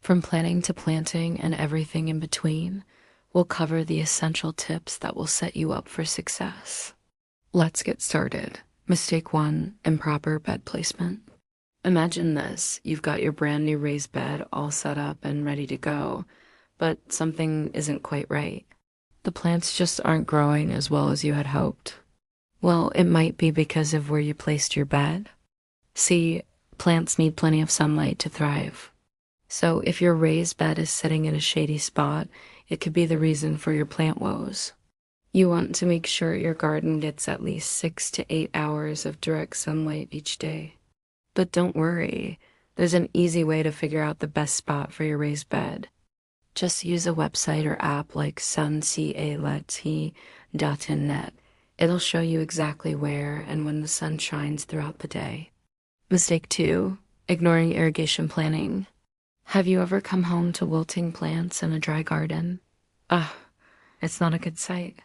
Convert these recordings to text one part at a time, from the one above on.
From planning to planting and everything in between, we'll cover the essential tips that will set you up for success. Let's get started. Mistake 1, improper bed placement. Imagine this, you've got your brand new raised bed all set up and ready to go, but something isn't quite right. The plants just aren't growing as well as you had hoped. Well, it might be because of where you placed your bed. See, plants need plenty of sunlight to thrive. So if your raised bed is sitting in a shady spot, it could be the reason for your plant woes. You want to make sure your garden gets at least 6 to 8 hours of direct sunlight each day. But don't worry, there's an easy way to figure out the best spot for your raised bed. Just use a website or app like suncaleti.net. It'll show you exactly where and when the sun shines throughout the day. Mistake 2, ignoring irrigation planning. Have you ever come home to wilting plants in a dry garden? It's not a good sight.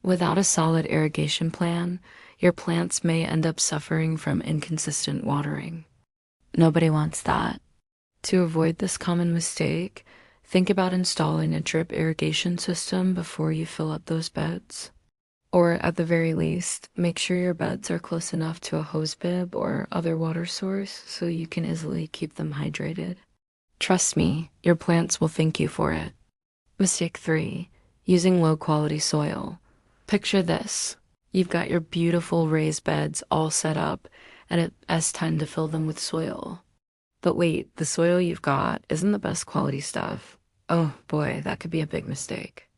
Without a solid irrigation plan, your plants may end up suffering from inconsistent watering. Nobody wants that. To avoid this common mistake, think about installing a drip irrigation system before you fill up those beds. Or at the very least, make sure your beds are close enough to a hose bib or other water source so you can easily keep them hydrated. Trust me, your plants will thank you for it. Mistake 3, using low-quality soil. Picture this. You've got your beautiful raised beds all set up, and it's time to fill them with soil. But wait, the soil you've got isn't the best quality stuff. Oh boy, that could be a big mistake.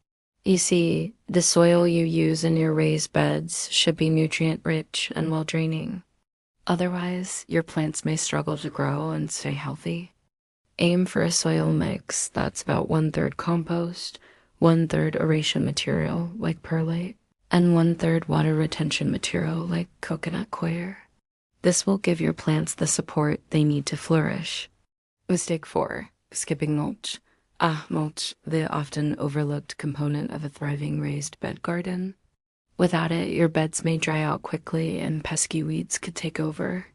You see, the soil you use in your raised beds should be nutrient-rich and well-draining. Otherwise, your plants may struggle to grow and stay healthy. Aim for a soil mix that's about 1/3 compost, 1/3 aeration material like perlite, and 1/3 water retention material like coconut coir. This will give your plants the support they need to flourish. Mistake 4, skipping mulch. Mulch, the often overlooked component of a thriving raised bed garden. Without it, your beds may dry out quickly and pesky weeds could take over.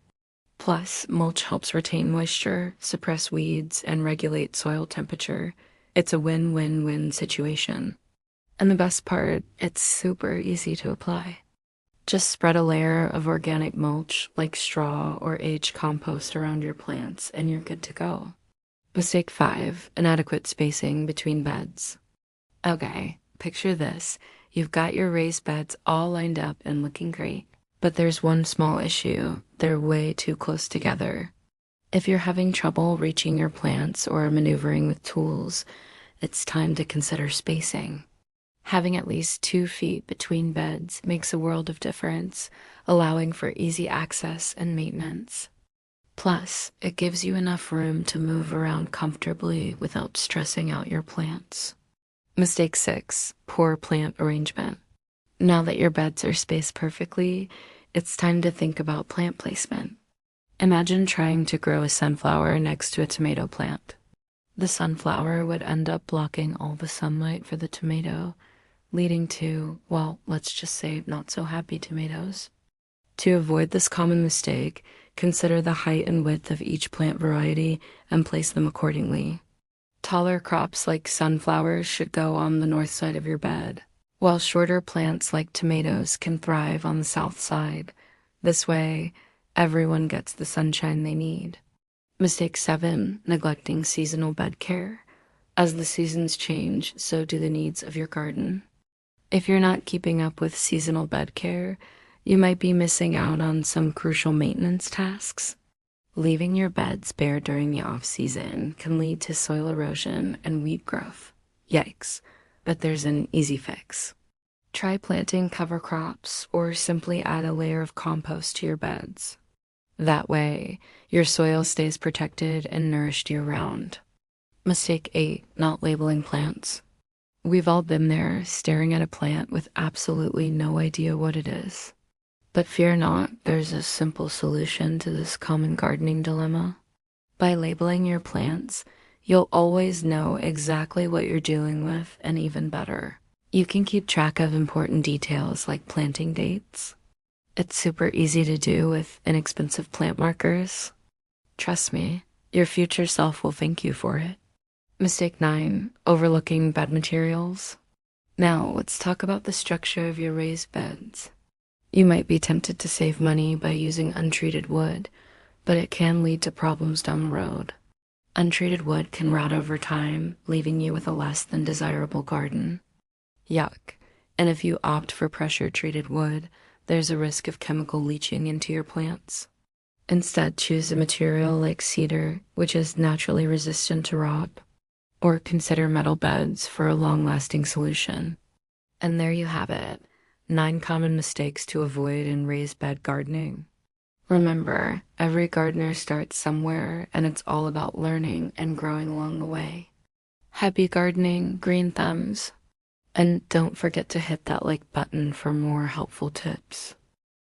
Plus, mulch helps retain moisture, suppress weeds, and regulate soil temperature. It's a win-win-win situation. And the best part, it's super easy to apply. Just spread a layer of organic mulch like straw or aged compost around your plants and you're good to go. Mistake 5, inadequate spacing between beds. Okay, picture this. You've got your raised beds all lined up and looking great. But there's one small issue. They're way too close together. If you're having trouble reaching your plants or maneuvering with tools, it's time to consider spacing. Having at least 2 feet between beds makes a world of difference, allowing for easy access and maintenance. Plus, it gives you enough room to move around comfortably without stressing out your plants. Mistake 6, poor plant arrangement. Now that your beds are spaced perfectly, it's time to think about plant placement. Imagine trying to grow a sunflower next to a tomato plant. The sunflower would end up blocking all the sunlight for the tomato, leading to, well, let's just say not so happy tomatoes. To avoid this common mistake, consider the height and width of each plant variety and place them accordingly. Taller crops like sunflowers should go on the north side of your bed, while shorter plants like tomatoes can thrive on the south side. This way, everyone gets the sunshine they need. Mistake 7, neglecting seasonal bed care. As the seasons change, so do the needs of your garden. If you're not keeping up with seasonal bed care, you might be missing out on some crucial maintenance tasks. Leaving your beds bare during the off-season can lead to soil erosion and weed growth. Yikes. But there's an easy fix. Try planting cover crops or simply add a layer of compost to your beds. That way, your soil stays protected and nourished year-round. Mistake 8, not labeling plants. We've all been there, staring at a plant with absolutely no idea what it is. But fear not, there's a simple solution to this common gardening dilemma. By labeling your plants, you'll always know exactly what you're dealing with, and even better, you can keep track of important details like planting dates. It's super easy to do with inexpensive plant markers. Trust me, your future self will thank you for it. Mistake 9, overlooking bed materials. Now, let's talk about the structure of your raised beds. You might be tempted to save money by using untreated wood, but it can lead to problems down the road. Untreated wood can rot over time, leaving you with a less than desirable garden. Yuck. And if you opt for pressure-treated wood, there's a risk of chemical leaching into your plants. Instead, choose a material like cedar, which is naturally resistant to rot, or consider metal beds for a long-lasting solution. And there you have it, 9 common mistakes to avoid in raised bed gardening. Remember, every gardener starts somewhere, and it's all about learning and growing along the way. Happy gardening, green thumbs. And don't forget to hit that like button for more helpful tips.